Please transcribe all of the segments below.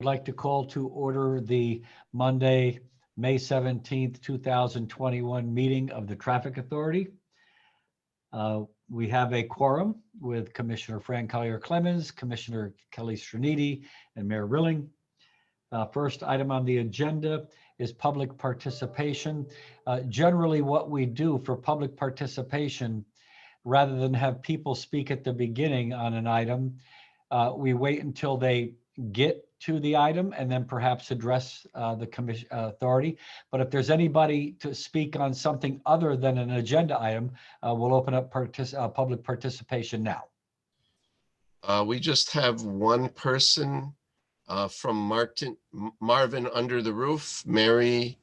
I'd like to call to order the Monday, May 17th, 2021 meeting of the Traffic Authority. We have a quorum with Commissioner Fran Collier-Clemens, Commissioner Kelly Striniti, and Mayor Rilling. First item on the agenda is public participation. Generally, what we do for public participation, rather than have people speak at the beginning on an item, we wait until they get to the item and then perhaps address the commission authority. But if there's anybody to speak on something other than an agenda item, we'll open up public participation now. We just have one person from Marvin Under the Roof, Mary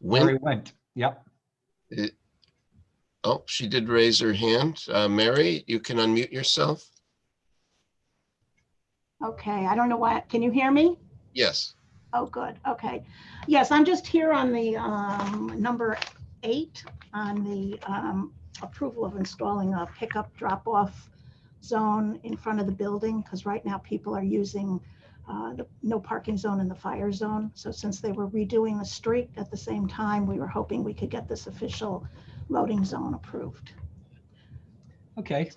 Wint. Mary Wint, yep. Oh, she did raise her hand. Mary, you can unmute yourself. Okay, I don't know why. Can you hear me? Yes. Oh, good. Okay. Yes, I'm just here on the number 8 on the approval of installing a pickup drop-off zone in front of the building, because right now people are using the no parking zone and the fire zone. So since they were redoing the street at the same time, we were hoping we could get this official loading zone approved. Okay.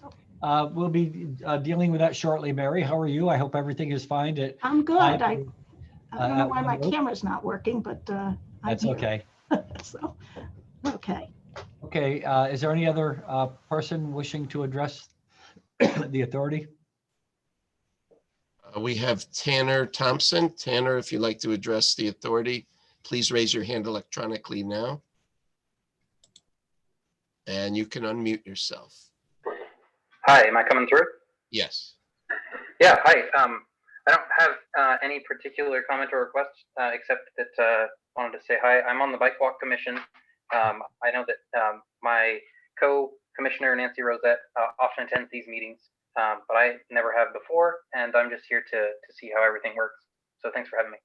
We'll be dealing with that shortly, Mary. How are you? I hope everything is fine. I'm good. I don't know why my camera's not working, but that's okay. So, okay. Okay. Is there any other person wishing to address the authority? We have Tanner Thompson. Tanner, if you'd like to address the authority, please raise your hand electronically now. And you can unmute yourself. Hi, am I coming through? Yes. Yeah, hi. I don't have any particular comment or request, except that wanted to say hi. I'm on the Bike Walk Commission. I know that my co-commissioner, Nancy Rosette, often attends these meetings, but I never have before, and I'm just here to see how everything works. So thanks for having me.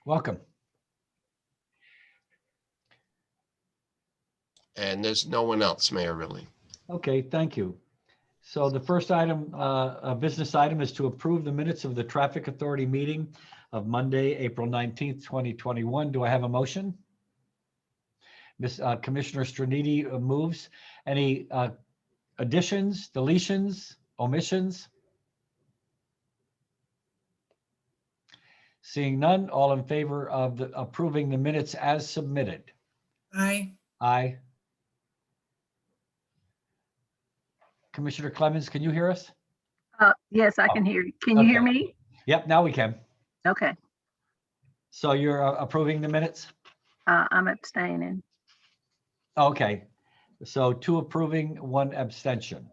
Welcome. And there's no one else, Mayor Rilling. Okay, thank you. So the first item, a business item, is to approve the minutes of the Traffic Authority meeting of Monday, April 19th, 2021. Do I have a motion? Commissioner Striniti moves. Any additions, deletions, omissions? Seeing none, all in favor of approving the minutes as submitted? Aye. Aye. Commissioner Clemens, can you hear us? Yes, I can hear you. Can you hear me? Yep, now we can. Okay. So you're approving the minutes? I'm abstaining. Okay, so 2 approving, 1 abstention.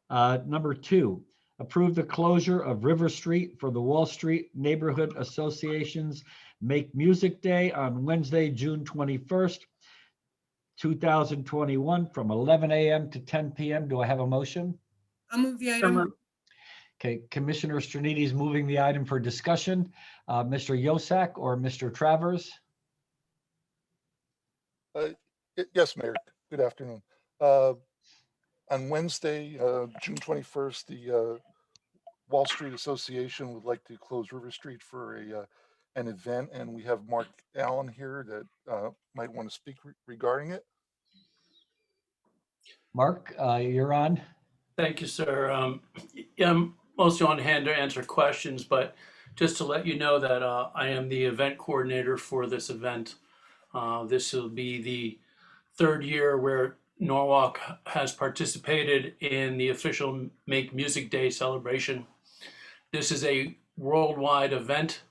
Number 2, approve the closure of River Street for the Wall Street Neighborhood Association's Make Music Day on Wednesday, June 21st, 2021 from 11 a.m. to 10 p.m. Do I have a motion? I'll move the item. Okay, Commissioner Striniti is moving the item for discussion. Mr. Yosak or Mr. Travers? Yes, Mayor. Good afternoon. On Wednesday, June 21st, the Wall Street Association would like to close River Street for an event, and we have Mark Allen here that might want to speak regarding it. Mark, you're on. Thank you, sir. I'm mostly on hand to answer questions, but just to let you know that I am the event coordinator for this event. This will be the 3rd year where Norwalk has participated in the official Make Music Day celebration. This is a worldwide event.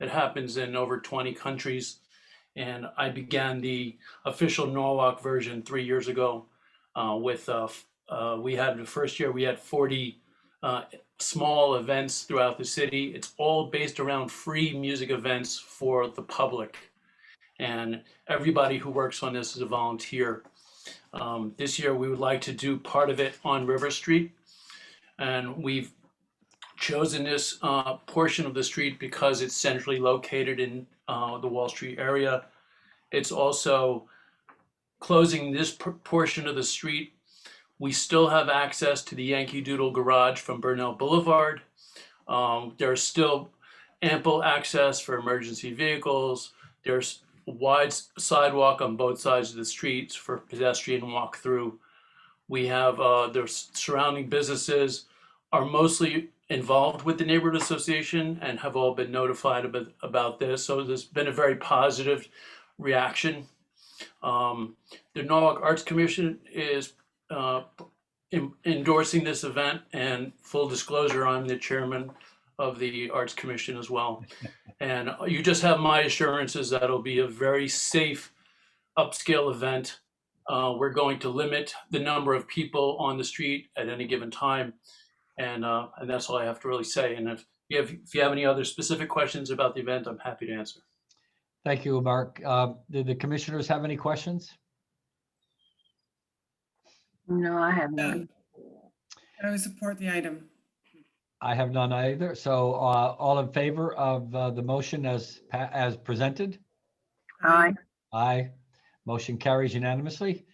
It happens in over 20 countries. And I began the official Norwalk version 3 years ago we had the first year, we had 40 small events throughout the city. It's all based around free music events for the public. And everybody who works on this is a volunteer. This year, we would like to do part of it on River Street. And we've chosen this portion of the street because it's centrally located in the Wall Street area. It's also closing this portion of the street. We still have access to the Yankee Doodle garage from Burnell Boulevard. There's still ample access for emergency vehicles. There's a wide sidewalk on both sides of the streets for pedestrian walk through. We have, the surrounding businesses are mostly involved with the neighborhood association and have all been notified about this. So there's been a very positive reaction. The Norwalk Arts Commission is endorsing this event, and full disclosure, I'm the chairman of the Arts Commission as well. And you just have my assurances that it'll be a very safe, upscale event. We're going to limit the number of people on the street at any given time. And that's all I have to really say. And if you have any other specific questions about the event, I'm happy to answer. Thank you, Mark. Did the commissioners have any questions? No, I have none. I would support the item. I have none either. So all in favor of the motion as presented? Aye. Aye. Motion carries unanimously.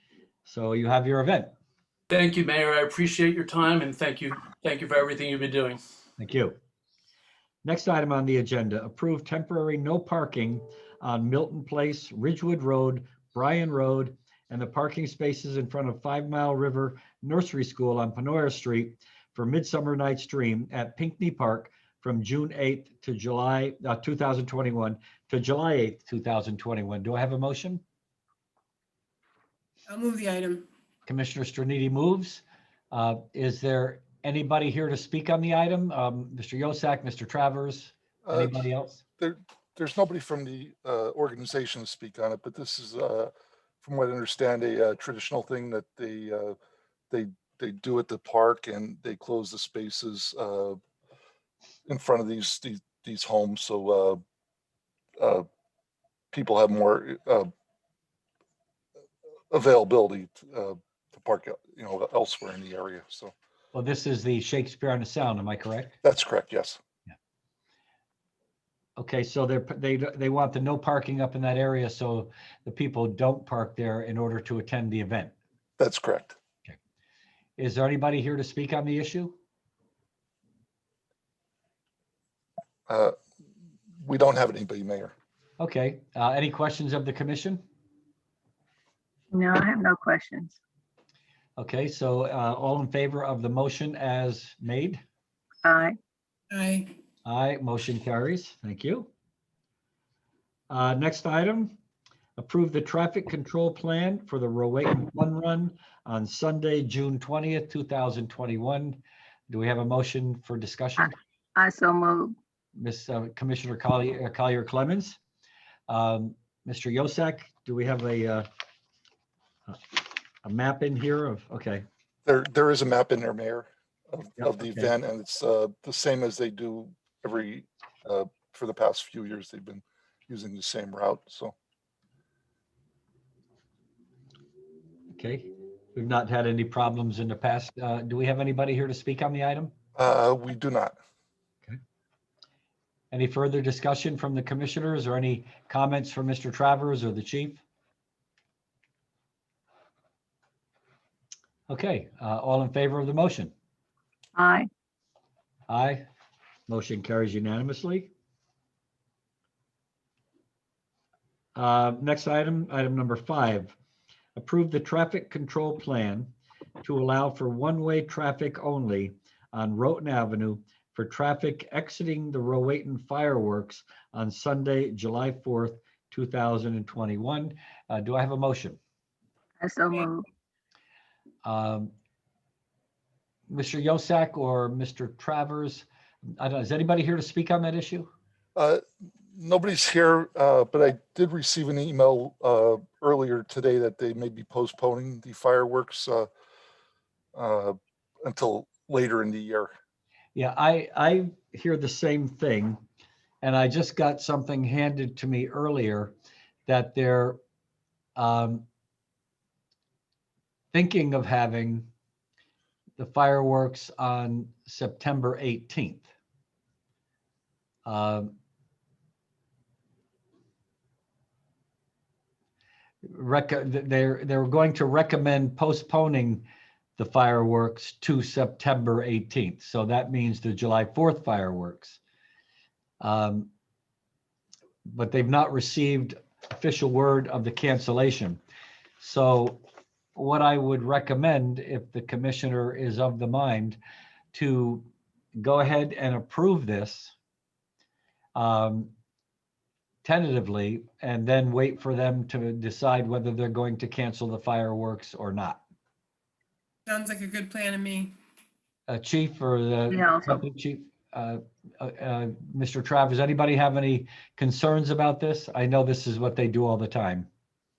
So you have your event. Thank you, Mayor. I appreciate your time, and thank you for everything you've been doing. Thank you. Next item on the agenda, approve temporary no parking on Milton Place, Ridgewood Road, Bryan Road, and the parking spaces in front of 5 Mile River Nursery School on Panoyer Street for Midsummer Night's Dream at Pinckney Park from June 8th to July 2021 to July 8th, 2021. Do I have a motion? I'll move the item. Commissioner Stroniti moves. Is there anybody here to speak on the item? Mr. Yosak, Mr. Travers, anybody else? There's nobody from the organization to speak on it, but this is, from what I understand, a traditional thing that they do at the park, and they close the spaces in front of these homes, so people have more availability to park, elsewhere in the area. So Well, this is the Shakespeare on the Sound, am I correct? that's correct. Yes. Okay, so they want the no parking up in that area so the people don't park there in order to attend the event. That's correct. Is there anybody here to speak on the issue? We don't have anybody, Mayor. Okay, any questions of the commission? No, I have no questions. Okay, so all in favor of the motion as made? Aye. Aye. Aye, motion carries. Thank you. Next item, approve the traffic control plan for the Rowayton Fun Run on Sunday, June 20th, 2021. Do we have a motion for discussion? I so move. Miss Commissioner Collier Clemens. Mr. Yosak, do we have a map in here of, okay, There is a map in there, Mayor, Yep, of the okay. event, and it's the same as they do for the past few years. They've been using the same route, so. okay. We've not had any problems in the past. Do we have anybody here to speak on the item? We do not. Any further discussion from the commissioners or any comments from Mr. Travers or the chief? Okay, all in favor of the motion? Aye. Aye. Motion carries unanimously. Next item, item number 5, approve the traffic control plan to allow for one-way traffic only on Rowton Avenue for traffic exiting the Rowayton fireworks on Sunday, July 4th, 2021. Do I have a motion? I so move. Mr. Yosak or Mr. Travers, I don't know, is anybody here to speak on that issue? Nobody's here, but I did receive an email earlier today that they may be postponing the fireworks until later in the year. Yeah, I hear the same thing. And I just got something handed to me earlier that they're thinking of having the fireworks on September 18th. They're going to recommend postponing the fireworks to September 18th. So that means the July 4th fireworks. But they've not received official word of the cancellation. So what I would recommend, if the commissioner is of the mind, to go ahead and approve this tentatively, and then wait for them to decide whether they're going to cancel the fireworks or not. Sounds like a good plan to me. Chief or the Yeah. company chief, Mr. Travers, anybody have any concerns about this? I know this is what they do all the time.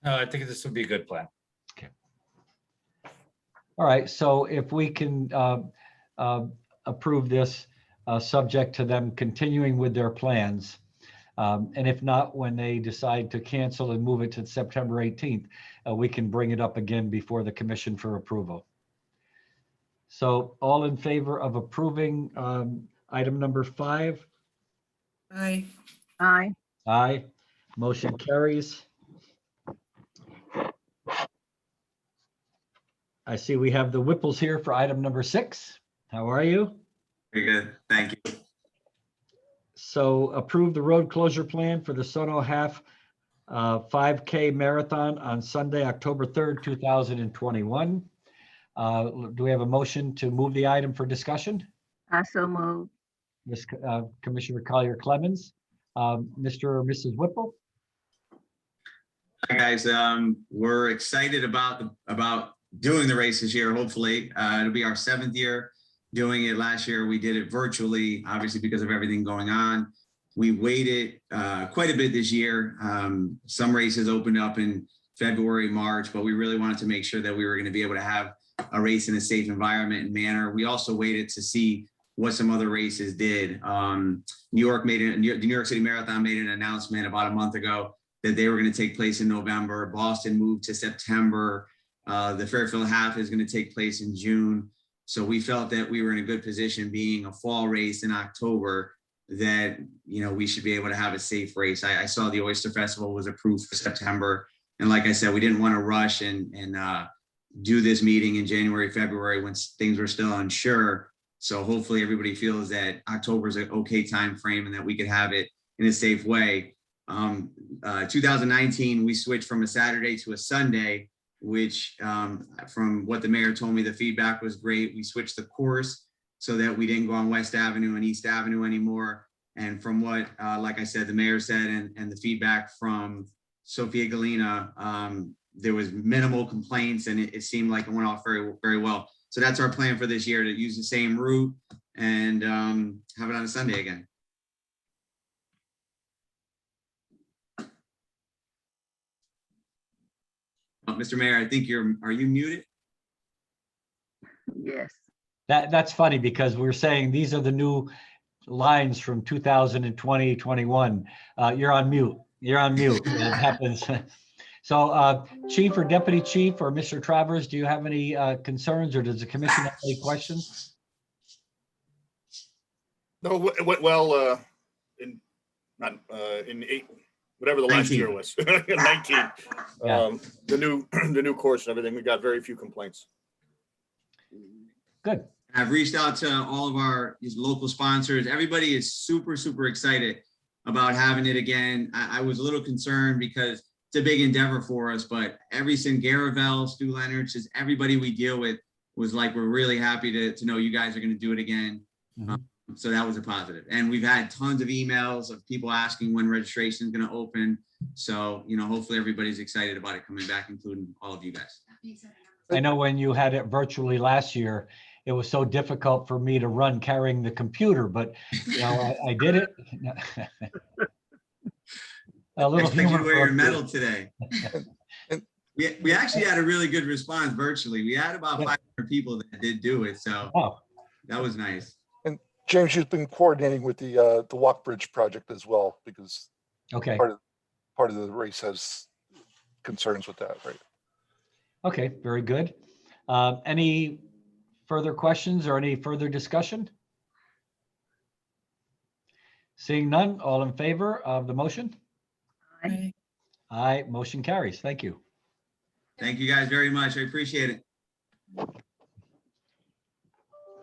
I think this would be a good plan. All right, so if we can approve this, subject to them continuing with their plans. And if not, when they decide to cancel and move it to September 18th, we can bring it up again before the commission for approval. So all in favor of approving item number 5? Aye. Aye. Aye. Motion carries. I see we have the Whipples here for item number 6. How are you? Very good, thank you. So approve the road closure plan for the Sono Half 5K Marathon on Sunday, October 3rd, 2021. Do we have a motion to move the item for discussion? I so move. Commissioner Collier Clemens, Mr. or Mrs. Whipple? Hi, guys. We're excited about doing the race this year, hopefully. It'll be our 7th year doing it. Last year, we did it virtually, obviously because of everything going on. We waited quite a bit this year. Some races opened up in February, March, but we really wanted to make sure that we were going to be able to have a race in a safe environment and manner. We also waited to see what some other races did. the New York City Marathon made an announcement about a month ago that they were going to take place in November. Boston moved to September. The Fairfield Half is going to take place in June. So we felt that we were in a good position, being a fall race in October, that, you know, we should be able to have a safe race. I saw the Oyster Festival was approved for September. And like I said, we didn't want to rush and do this meeting in January, February when things were still unsure. So hopefully everybody feels that October is an okay time frame and that we could have it in a safe way. 2019, we switched from a Saturday to a Sunday, which from what the mayor told me, the feedback was great. We switched the course so that we didn't go on West Avenue and East Avenue anymore. And from what, like I said, the mayor said, and the feedback from Sophia Galina, there was minimal complaints and it seemed like it went off very, very well. So that's our plan for this year, to use the same route and have it on a Sunday again. Mr. Mayor, I think are you muted? Yes. That's funny because we're saying these are the new lines from 2020, 21. You're on mute. You're on mute. It happens. So Chief or Deputy Chief or Mr. Travers, do you have any concerns, or does the commission have any questions? No, it went well in 8, whatever the last 19. year was, 19. Yeah. The new course and everything, we got very few complaints. Good. I've reached out to all of our local sponsors. Everybody is super, super excited about having it again. I was a little concerned because it's a big endeavor for us, but everything, Garavel, Stu Leonard, just everybody we deal with was like, we're really happy to know you guys are going to do it again. Mm-hmm. So that was a positive. And we've had tons of emails of people asking when registration is going to open. So, you know, hopefully everybody's excited about it coming back, including all of you guys. I know when you had it virtually last year, it was so difficult for me to run carrying the computer, but you know, I did it. A little Expect you humor to wear for your a medal few. today. We actually had a really good response virtually. We had about 500 people that did do it. So Oh, that was nice. James, you've been coordinating with the Walk Bridge project as well, because okay. part of the race has concerns with that, right? Okay, very good. Any further questions or any further discussion? Seeing none, all in favor of the motion? Aye. Aye, motion carries. Thank you. Thank you guys very much. I appreciate it.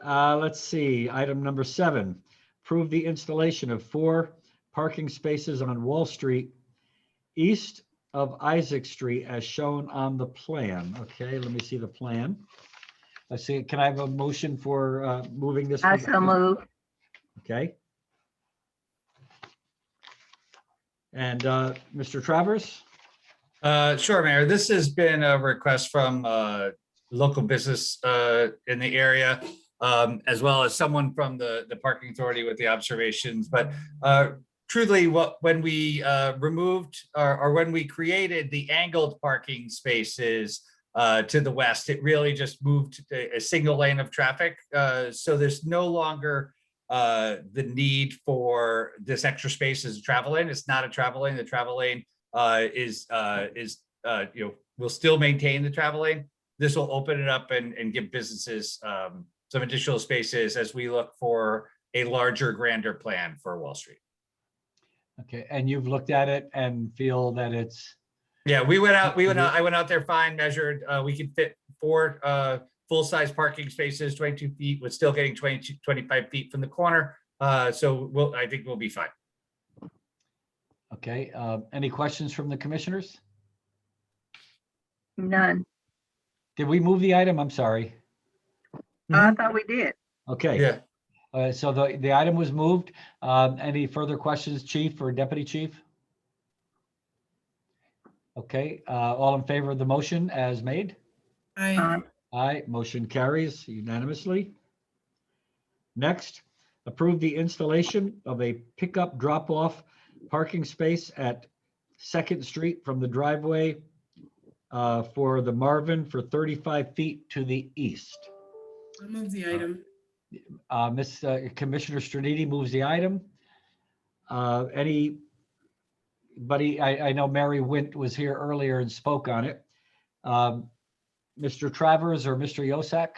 Let's see, item number 7, approve the installation of 4 parking spaces on Wall Street east of Isaac Street as shown on the plan. Okay, let me see the plan. Let's see, can I have a motion for moving this? I so move. Okay. And Mr. Travers? Sure, Mayor. This has been a request from local business in the area, as well as someone from the parking authority with the observations. But truly, when we removed or when we created the angled parking spaces to the west, it really just moved a single lane of traffic. So there's no longer the need for this extra space as a travel lane. It's not a travel lane. The travel lane we'll still maintain the travel lane. This will open it up and give businesses some additional spaces as we look for a larger, grander plan for Wall Street. Okay, and you've looked at it and feel that it's, Yeah, I went out there, fine, measured, we could fit 4 full-size parking spaces, 22 feet, with still getting 25 feet from the corner. So I think we'll be fine. okay. Any questions from the commissioners? None. Did we move the item? I'm sorry. I thought we did. Okay. Yeah. So the item was moved. Any further questions, Chief or Deputy Chief? Okay, all in favor of the motion as made? Aye. Aye, motion carries unanimously. Next, approve the installation of a pickup drop-off parking space at 2nd Street from the driveway for the Marvin for 35 feet to the east. I'll move the item. Commissioner Stradini moves the item. Anybody, I know Mary Wint was here earlier and spoke on it. Mr. Travers or Mr. Yosak?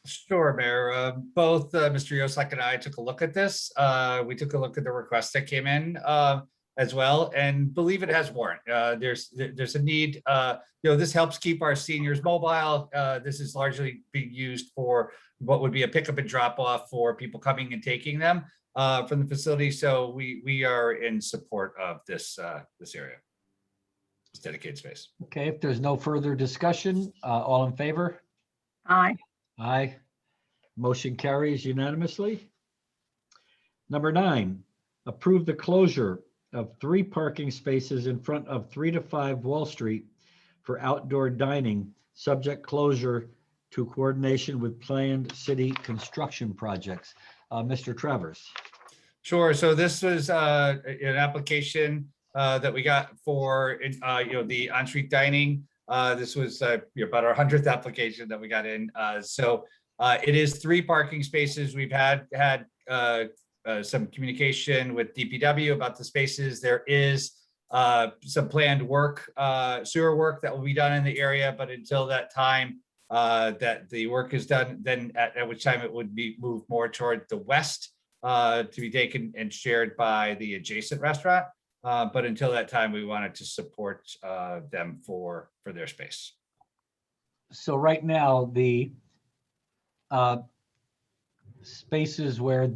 Sure, Mayor. Both Mr. Yosak and I took a look at this. We took a look at the request that came in as well, and believe it has warrant. There's a need. This helps keep our seniors mobile. This is largely being used for what would be a pickup and drop off for people coming and taking them from the facility. So we are in support of this area, this dedicated space. Okay, if there's no further discussion, all in favor? Aye. Aye. Motion carries unanimously. Number 9, approve the closure of 3 parking spaces in front of 3 to 5 Wall Street for outdoor dining, subject closure to coordination with planned city construction projects. Mr. Travers. Sure. So this was an application that we got for the on-street dining. This was about our 100th application that we got in. It is 3 parking spaces. We've had some communication with DPW about the spaces. There is some planned work, sewer work that will be done in the area, but until that time that the work is done, then at which time it would be moved more toward the west to be taken and shared by the adjacent restaurant. But until that time, we wanted to support them for their space. So right now, the spaces where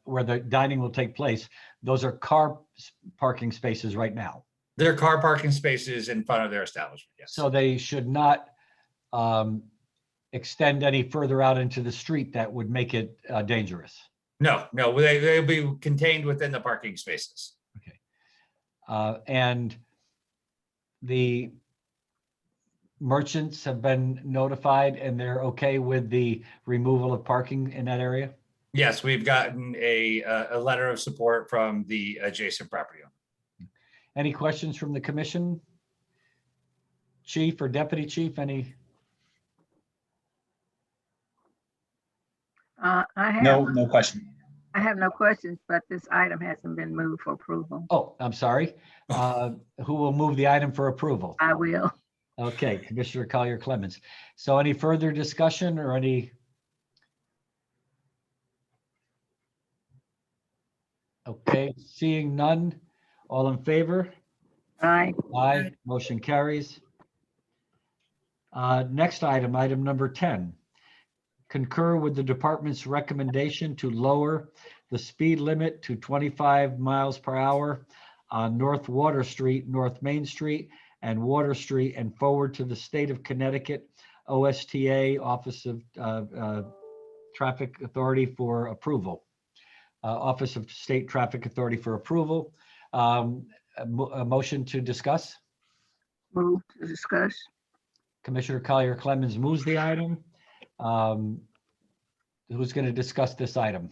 where the dining will take place, those are car parking spaces right now. They're car parking spaces in front of their establishment, yes. So they should not extend any further out into the street that would make it dangerous. No, they'll be contained within the parking spaces. Okay. And the merchants have been notified and they're okay with the removal of parking in that area? Yes, we've gotten a letter of support from the adjacent property owner. Any questions from the commission? Chief or Deputy Chief, any? No question. I have no questions, but this item hasn't been moved for approval. Oh, I'm sorry. Who will move the item for approval? I will. Okay, Commissioner Collier Clemens. So any further discussion or any? Okay, seeing none, all in favor? Aye. Aye, motion carries. Next item, item number 10. Concur with the department's recommendation to lower the speed limit to 25 miles per hour on North Water Street, North Main Street, and Water Street, and forward to the State of Connecticut OSTA, Office of Traffic Authority for approval. Office of State Traffic Authority for approval. A motion to discuss. Move to discuss. Commissioner Collier Clemens moves the item. Who's going to discuss this item?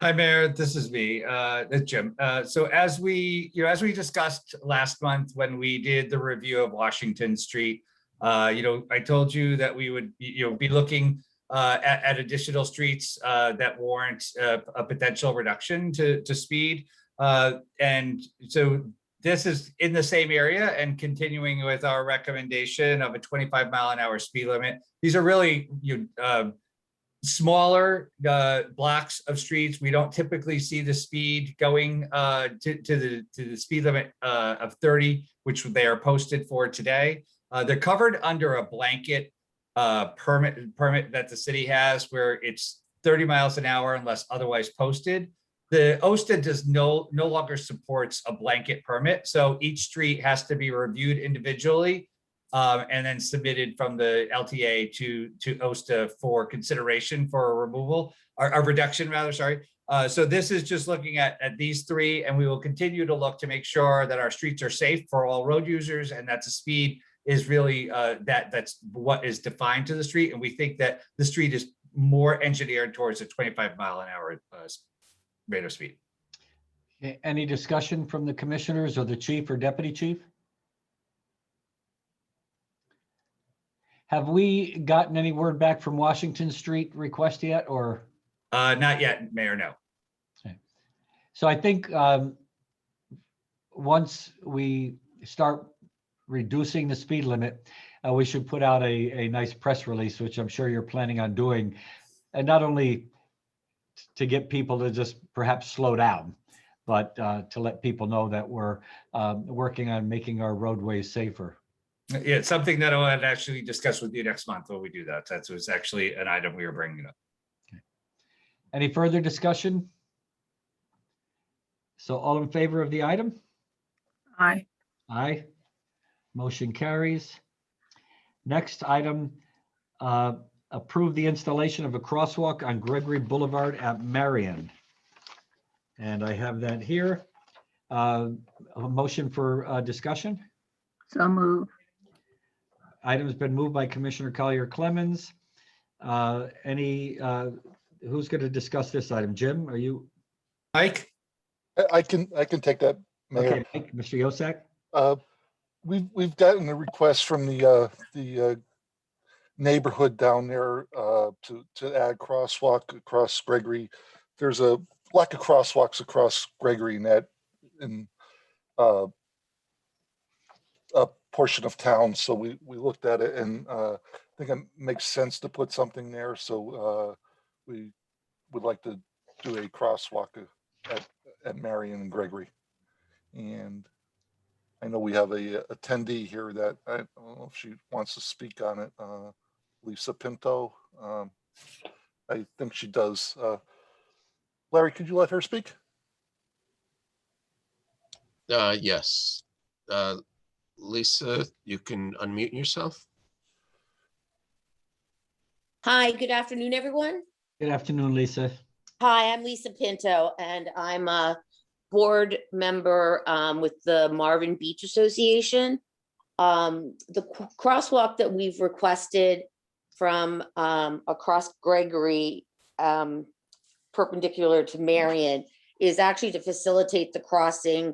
Hi, Mayor. This is me, it's Jim. So as we discussed last month when we did the review of Washington Street, I told you that we would, be looking at additional streets that warrant a potential reduction to speed. And so this is in the same area and continuing with our recommendation of a 25-mile-an-hour speed limit. These are really smaller blocks of streets. We don't typically see the speed going to the speed limit of 30, which they are posted for today. They're covered under a blanket permit that the city has, where it's 30 miles an hour unless otherwise posted. The OSTA does no longer supports a blanket permit, so each street has to be reviewed individually and then submitted from the LTA to OSTA for consideration for a removal or a reduction, rather. Sorry. So this is just looking at these three, and we will continue to look to make sure that our streets are safe for all road users and that the speed is really that's what is defined to the street. And we think that the street is more engineered towards a 25-mile-an-hour rate of speed. Any discussion from the commissioners or the chief or deputy chief? Have we gotten any word back from Washington Street request yet, or? Not yet, Mayor, no. So I think once we start reducing the speed limit, we should put out a nice press release, which I'm sure you're planning on doing, and not only to get people to just perhaps slow down, but to let people know that we're working on making our roadways safer. Yeah, it's something that I would actually discuss with you next month when we do that. That was actually an item we were bringing up. Okay. Any further discussion? So all in favor of the item? Aye. Aye. Motion carries. Next item, approve the installation of a crosswalk on Gregory Boulevard at Marion. And I have that here. A motion for discussion. So move. Item's been moved by Commissioner Collier Clemens. Who's going to discuss this item? Jim, are you? Mike? I can take that, Mayor. Okay, Mike, Mr. Yosak. We've gotten a request from the neighborhood down there to add crosswalk across Gregory. There's a lack of crosswalks across Gregory in a portion of town. So we looked at it, and I think it makes sense to put something there. So we would like to do a crosswalk at Marion and Gregory. And I know we have a attendee here that I don't know if she wants to speak on it. Lisa Pinto. I think she does. Larry, could you let her speak? Yes. Lisa, you can unmute yourself. Hi, good afternoon, everyone. Good afternoon, Lisa. Hi, I'm Lisa Pinto, and I'm a board member with the Marvin Beach Association. The crosswalk that we've requested from across Gregory, perpendicular to Marion, is actually to facilitate the crossing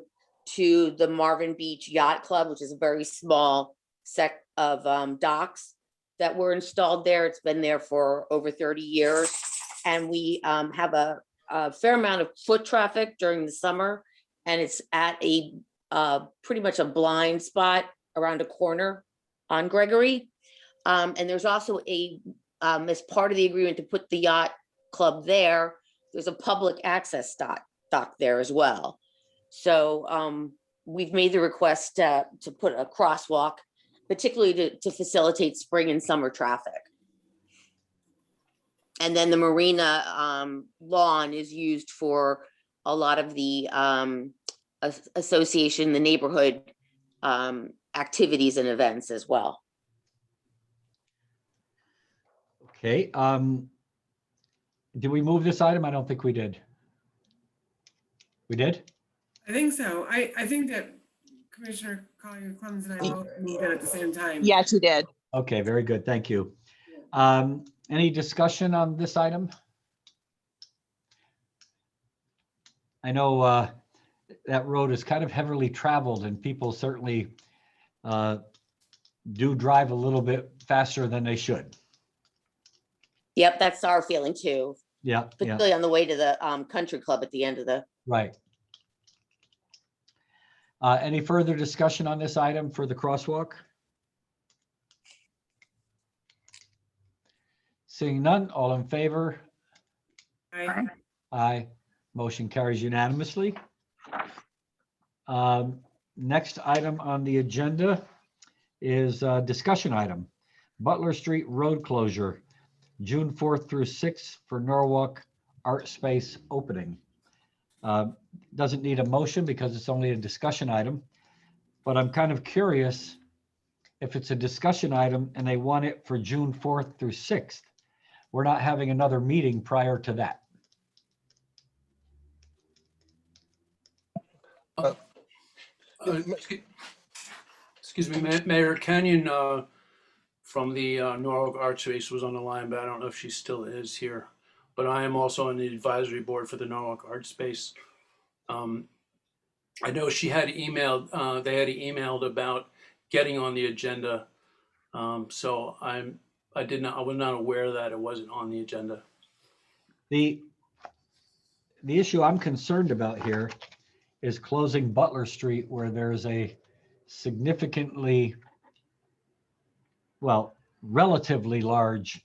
to the Marvin Beach Yacht Club, which is a very small set of docks that were installed there. It's been there for over 30 years. And we have a fair amount of foot traffic during the summer. And it's at a pretty much a blind spot around a corner on Gregory. And there's also as part of the agreement to put the yacht club there, there's a public access dock there as well. So we've made the request to put a crosswalk, particularly to facilitate spring and summer traffic. And then the marina lawn is used for a lot of the association, the neighborhood activities and events as well. Okay, did we move this item? I don't think we did. We did? I think so. I think that Commissioner Collier Clemens and I both moved it at the same time. Yes, you did. Okay, very good. Thank you. Any discussion on this item? I know that road is kind of heavily traveled and people certainly do drive a little bit faster than they should. Yep, that's our feeling too, Yeah, yeah, particularly on the way to the country club at the end of the. right. Any further discussion on this item for the crosswalk? Seeing none, all in favor? Aye. Aye. Motion carries unanimously. Next item on the agenda is a discussion item. Butler Street Road closure, June 4th through 6th for Norwalk Art Space opening. Doesn't need a motion because it's only a discussion item, but I'm kind of curious if it's a discussion item and they want it for June 4th through 6th. We're not having another meeting prior to that. Excuse me, Mayor Kenyon from the Norwalk Art Space was on the line, but I don't know if she still is here. But I am also on the advisory board for the Norwalk Art Space. I know she had emailed, they had emailed about getting on the agenda. So I was not aware that it wasn't on the agenda. The issue I'm concerned about here is closing Butler Street where there's a significantly, well, relatively large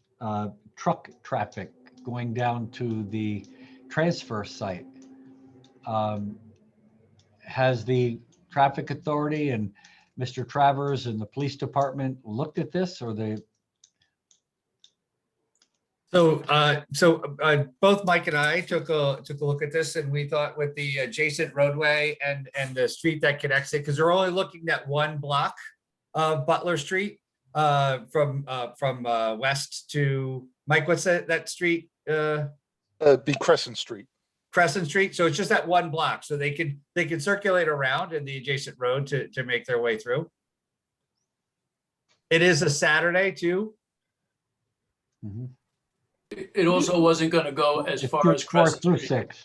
truck traffic going down to the transfer site. Has the traffic authority and Mr. Travers and the police department looked at this, or they? So both Mike and I took a look at this, and we thought with the adjacent roadway and the street that connects it, because they're only looking at one block of Butler Street from west to, Mike, what's that street? Be Crescent Street. Crescent Street. So it's just that one block. So they can circulate around in the adjacent road to make their way through. It is a Saturday too. Mhm. It also wasn't going to go as It's far June as 4th Crescent through Street. 6th.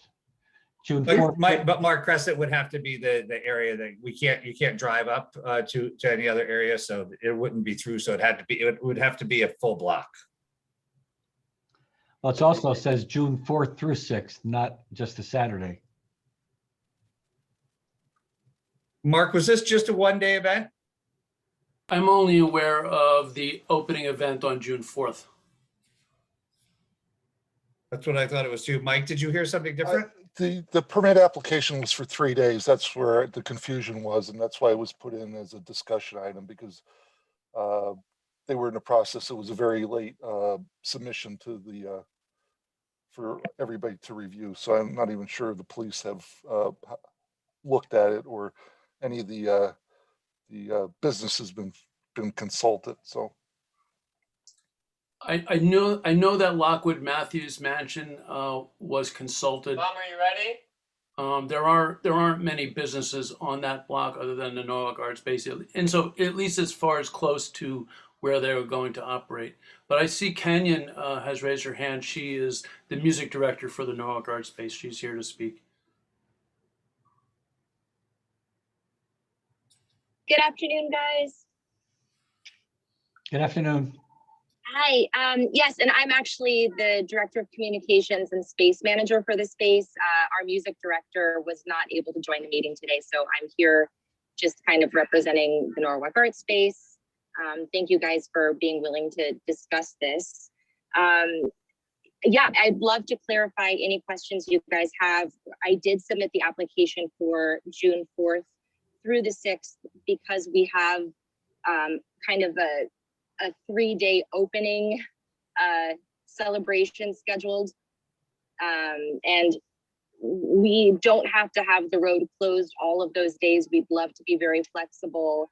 June 4th. But Mark, Crescent would have to be the area that you can't drive up to any other area, so it wouldn't be through. So it would have to be a full block. Well, it also says June 4th through 6th, not just a Saturday. Mark, was this just a one-day event? I'm only aware of the opening event on June 4th. That's what I thought it was too. Mike, did you hear something different? The permit application was for 3 days. That's where the confusion was, and that's why it was put in as a discussion item, because they were in the process. It was a very late submission to the for everybody to review. So I'm not even sure the police have looked at it, or any of the business has been consulted. So I know that Lockwood Matthews Mansion was consulted. Mom, are you ready? There aren't many businesses on that block other than the Norwalk Art Space, and so at least as far as close to where they were going to operate. But I see Kenyon has raised her hand. She is the music director for the Norwalk Art Space. She's here to speak. Good afternoon, guys. Good afternoon. Hi. Yes, and I'm actually the Director of Communications and Space Manager for the space. Our music director was not able to join the meeting today, so I'm here just kind of representing the Norwalk Art Space. Thank you guys for being willing to discuss this. Yeah, I'd love to clarify any questions you guys have. I did submit the application for June 4th through the 6th because we have kind of a 3-day opening celebration scheduled. And we don't have to have the road closed all of those days. We'd love to be very flexible.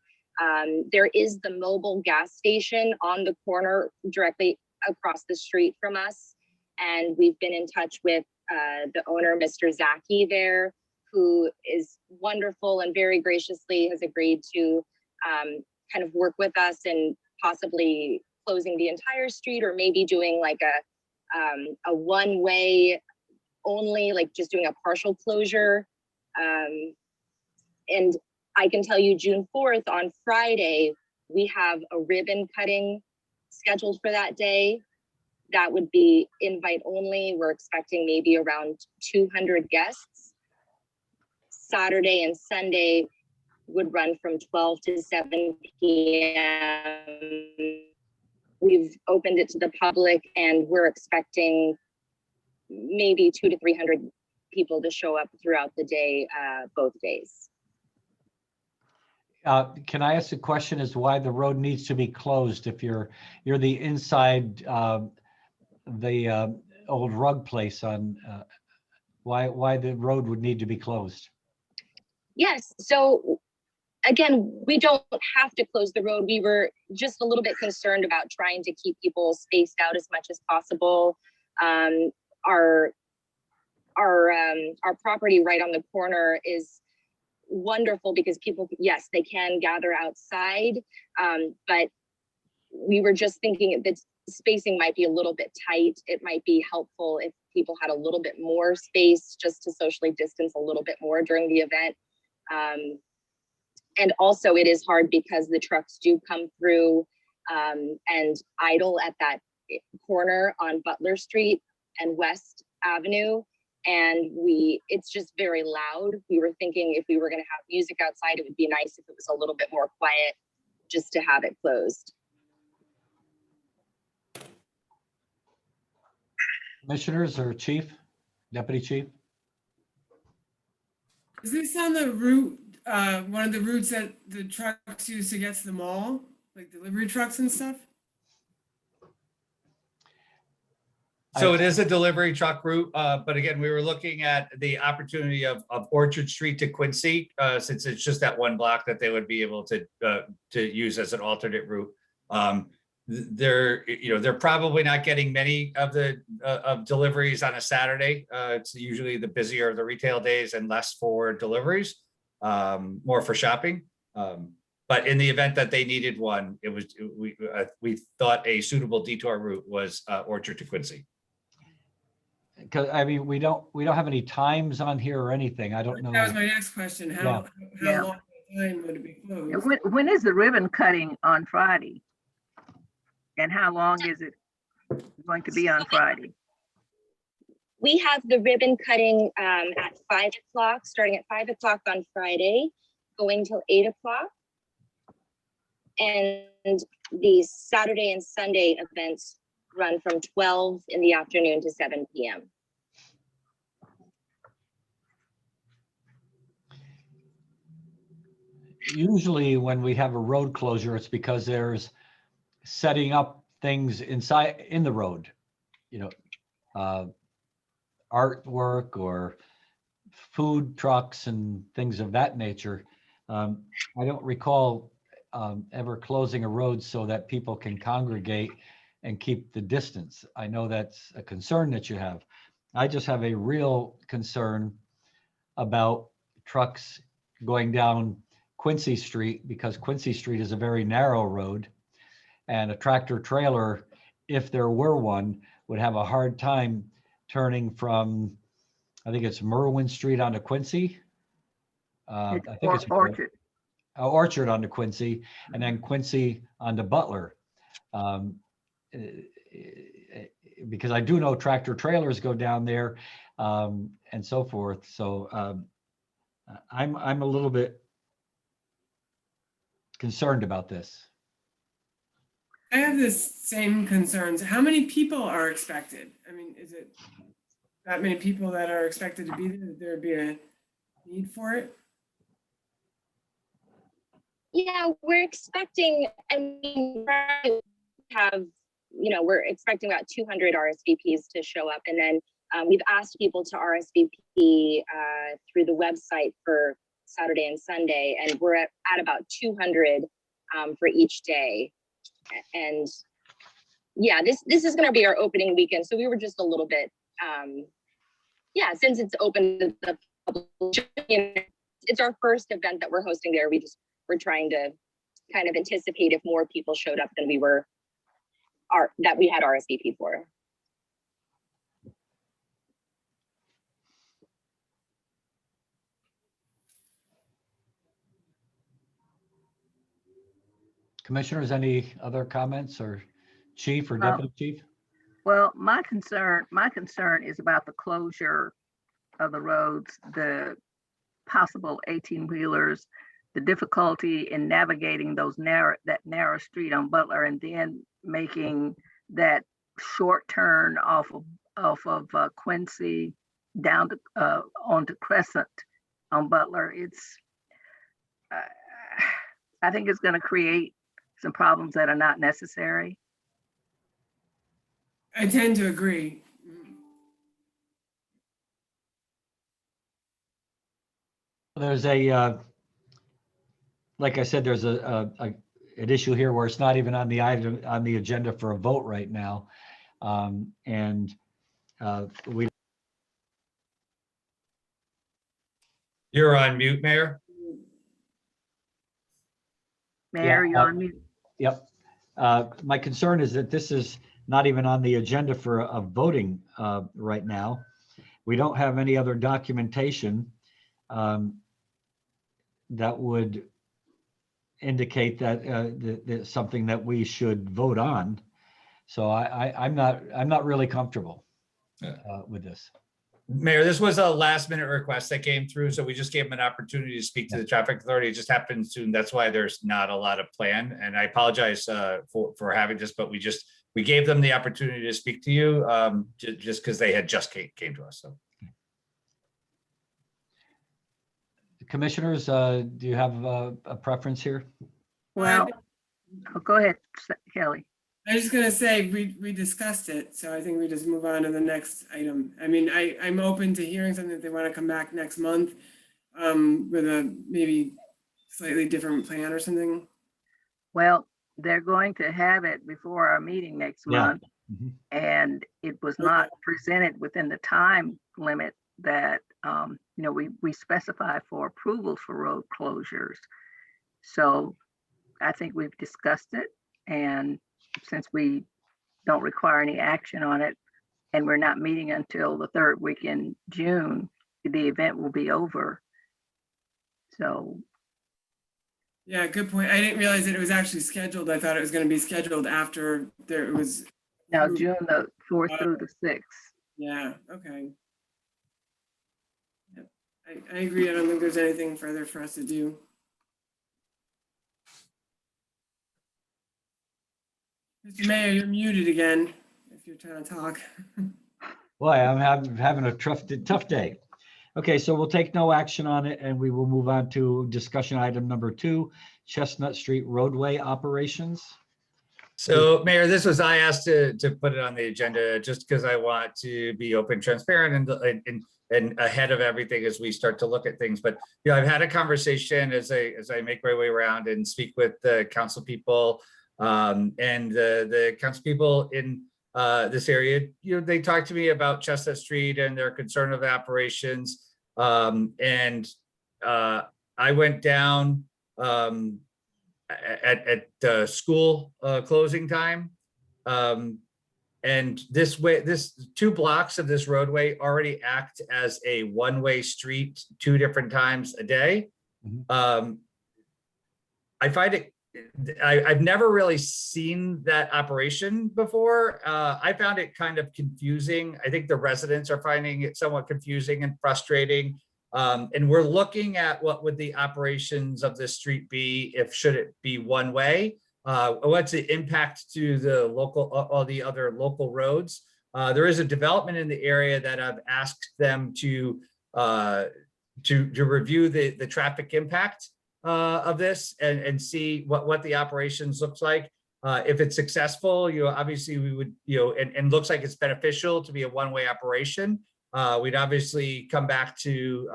There is the mobile gas station on the corner directly across the street from us. And we've been in touch with the owner, Mr. Zaki there, who is wonderful and very graciously has agreed to kind of work with us and possibly closing the entire street, or maybe doing like a one-way only, like just doing a partial closure. And I can tell you June 4th on Friday, we have a ribbon cutting scheduled for that day. That would be invite only. We're expecting maybe around 200 guests. Saturday and Sunday would run from 12 to 7 p.m. We've opened it to the public and we're expecting maybe 200 to 300 people to show up throughout the day, both days. Can I ask a question as to why the road needs to be closed if you're the inside the old rug place on why the road would need to be closed? Yes, so again, we don't have to close the road. We were just a little bit concerned about trying to keep people spaced out as much as possible. Our property right on the corner is wonderful because people, yes, they can gather outside, but we were just thinking that spacing might be a little bit tight. It might be helpful if people had a little bit more space just to socially distance a little bit more during the event. And also it is hard because the trucks do come through and idle at that corner on Butler Street and West Avenue. And it's just very loud. We were thinking if we were going to have music outside, it would be nice if it was a little bit more quiet just to have it closed. Commissioners or chief, deputy chief? Is this on the route, one of the routes that the trucks use to get to the mall, like delivery trucks and stuff? So it is a delivery truck route, but again, we were looking at the opportunity of Orchard Street to Quincy, since it's just that one block that they would be able to use as an alternate route. They're probably not getting many of the of deliveries on a Saturday. It's usually the busier of the retail days and less for deliveries, more for shopping. But in the event that they needed one, we thought a suitable detour route was Orchard to Quincy. Because I mean, we don't have any times on here or anything. I don't know. That was my next question. How Yeah. long time would it be closed? When is the ribbon cutting on Friday? And how long is it going to be on Friday? We have the ribbon cutting at 5 o'clock, starting at 5 o'clock on Friday, going till 8 o'clock. And the Saturday and Sunday events run from 12 in the afternoon to 7 p.m. Usually when we have a road closure, it's because there's setting up things inside in the road, artwork or food trucks and things of that nature. I don't recall ever closing a road so that people can congregate and keep the distance. I know that's a concern that you have. I just have a real concern about trucks going down Quincy Street because Quincy Street is a very narrow road, and a tractor trailer, if there were one, would have a hard time turning from, I think it's Merwin Street onto Quincy. I think it's Orchard. Orchard onto Quincy, and then Quincy onto Butler. Because I do know tractor trailers go down there and so forth. So I'm a little bit concerned about this. I have the same concerns. How many people are expected? I mean, is it that many people that are expected to be there? Would there be a need for it? Yeah, we're expecting, I mean, we have you know, we're expecting about 200 RSVPs to show up. And then we've asked people to RSVP through the website for Saturday and Sunday, and we're at about 200 for each day. And yeah, this is going to be our opening weekend. So we were just a little bit, yeah, since it's open to the public, it's our first event that we're hosting there. We're trying to kind of anticipate if more people showed up than we had RSVP for. Commissioners, any other comments, or chief or deputy chief? Well, my concern is about the closure of the roads, the possible 18-wheelers, the difficulty in navigating that narrow street on Butler, and then making that short turn off of Quincy down to onto Crescent on Butler. I think it's going to create some problems that are not necessary. I tend to agree. There's like I said, there's an issue here where it's not even on the agenda for a vote right now. You're on mute, Mayor. Mayor, you're on mute. Yep. My concern is that this is not even on the agenda for a voting right now. We don't have any other documentation that would indicate that that's something that we should vote on. So I'm not really comfortable with this. Mayor, this was a last minute request that came through, so we just gave him an opportunity to speak to the traffic authority. It just happened soon. That's why there's not a lot of plan. And I apologize for having this, but we gave them the opportunity to speak to you just because they had just came to us. So. Commissioners, do you have a preference here? Well, go ahead, Kelly. I was just gonna say, we discussed it, so I think we just move on to the next item. I mean, I'm open to hearing something if they want to come back next month with a maybe slightly different plan or something. Well, they're going to have it before our meeting next month. Mhm. And it was not presented within the time limit that, we specify for approval for road closures. So I think we've discussed it, and since we don't require any action on it, and we're not meeting until the third week in June, the event will be over. So. Yeah, good point. I didn't realize that it was actually scheduled. I thought it was going to be scheduled after it was. Now, June the 4th through the 6th. Yeah, okay. Yep. I agree. I don't think there's anything further for us to do. Mr. Mayor, you're muted again if you're trying to talk. Boy, I'm having a tough day. Okay, so we'll take no action on it, and we will move on to discussion item number 2, Chestnut Street roadway operations. So, Mayor, I asked to put it on the agenda just because I want to be open, transparent, and ahead of everything as we start to look at things. But I've had a conversation as I make my way around and speak with the council people. And the council people in this area, they talked to me about Chestnut Street and their concern of operations. And I went down at school closing time. And this 2 blocks of this roadway already act as a one-way street 2 different times a day. Mm-hmm. I find it, I've never really seen that operation before. I found it kind of confusing. I think the residents are finding it somewhat confusing and frustrating. And we're looking at what would the operations of this street be should it be one way? What's the impact to the all the other local roads? There is a development in the area that I've asked them to review the traffic impact of this and see what the operations looks like. If it's successful, obviously we would, and looks like it's beneficial to be a one-way operation. We'd obviously come back to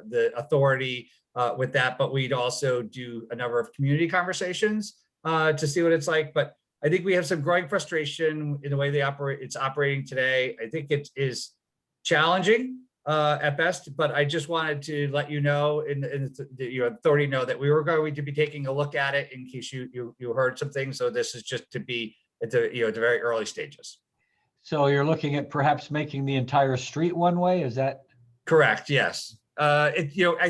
the authority with that, but we'd also do a number of community conversations to see what it's like. But I think we have some growing frustration in the way it's operating today. I think it is challenging at best, but I just wanted to let you know, your authority know that we were going to be taking a look at it in case you heard some things. So this is just to be at the very early stages. So you're looking at perhaps making the entire street one way, is that? Correct, yes. I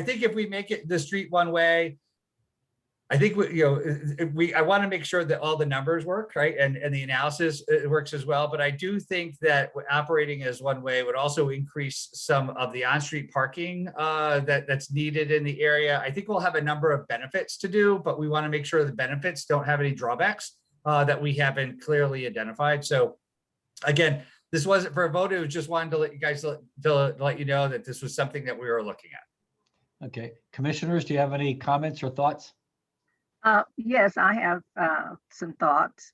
think if we make it the street one way, I think I want to make sure that all the numbers work, right? And the analysis works as well. But I do think that operating as one way would also increase some of the on-street parking that's needed in the area. I think we'll have a number of benefits to do, but we want to make sure the benefits don't have any drawbacks that we haven't clearly identified. So again, this wasn't for a vote. It was just wanted to let you guys to let you know that this was something that we were looking at. Okay, commissioners, do you have any comments or thoughts? Yes, I have some thoughts.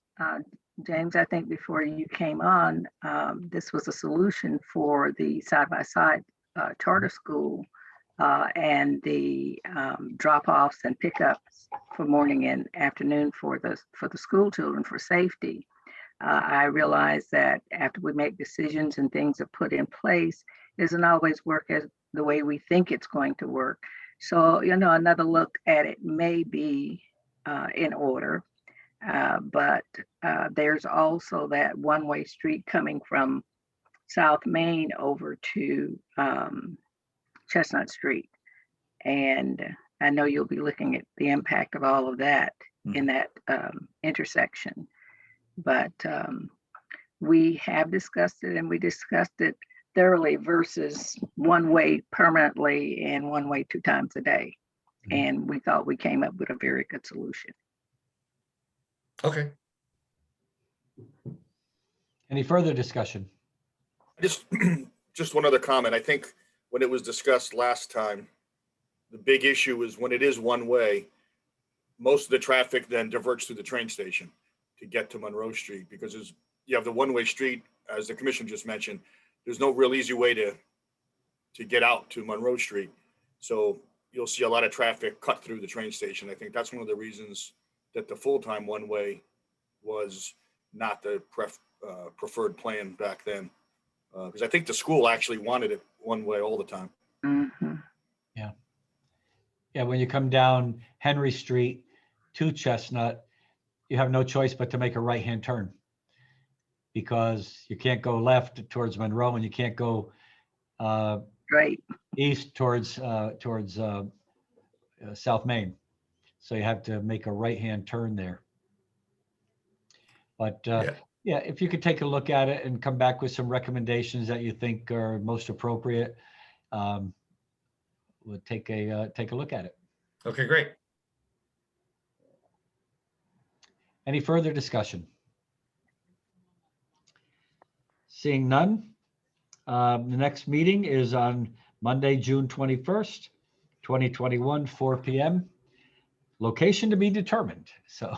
James, I think before you came on, this was a solution for the side-by-side charter school and the drop-offs and pickups for morning and afternoon for the school children for safety. I realize that after we make decisions and things are put in place, it doesn't always work as the way we think it's going to work. So, another look at it may be in order, but there's also that one-way street coming from South Main over to Chestnut Street. And I know you'll be looking at the impact of all of that in that intersection. But we have discussed it, and we discussed it thoroughly versus one way permanently and one way 2 times a day. And we thought we came up with a very good solution. Okay. Any further discussion? Just one other comment. I think when it was discussed last time, the big issue is when it is one way, most of the traffic then diverts to the train station to get to Monroe Street, because you have the one-way street, as the commission just mentioned. There's no real easy way to get out to Monroe Street. So you'll see a lot of traffic cut through the train station. I think that's one of the reasons that the full-time one-way was not the preferred plan back then. Because I think the school actually wanted it one way all the time. Mm-hmm. Yeah, when you come down Henry Street to Chestnut, you have no choice but to make a right-hand turn, because you can't go left towards Monroe and you can't go right east towards South Main. So you have to make a right-hand turn there. But yeah, if you could take a look at it and come back with some recommendations that you think are most appropriate, we'll take a look at it. Okay, great. Any further discussion? Seeing none, the next meeting is on Monday, June 21st, 2021, 4 p.m. Location to be determined. So,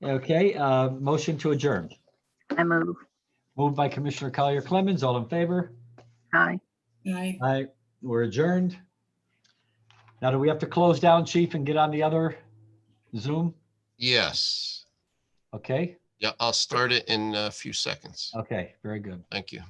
okay, motion to adjourn. I move. Moved by Commissioner Collier Clemens. All in favor? Aye. Aye. Aye. We're adjourned. Now, do we have to close down, Chief, and get on the other Zoom? Yes. Okay. Yeah, I'll start it in a few seconds. Okay. Very good. Thank you.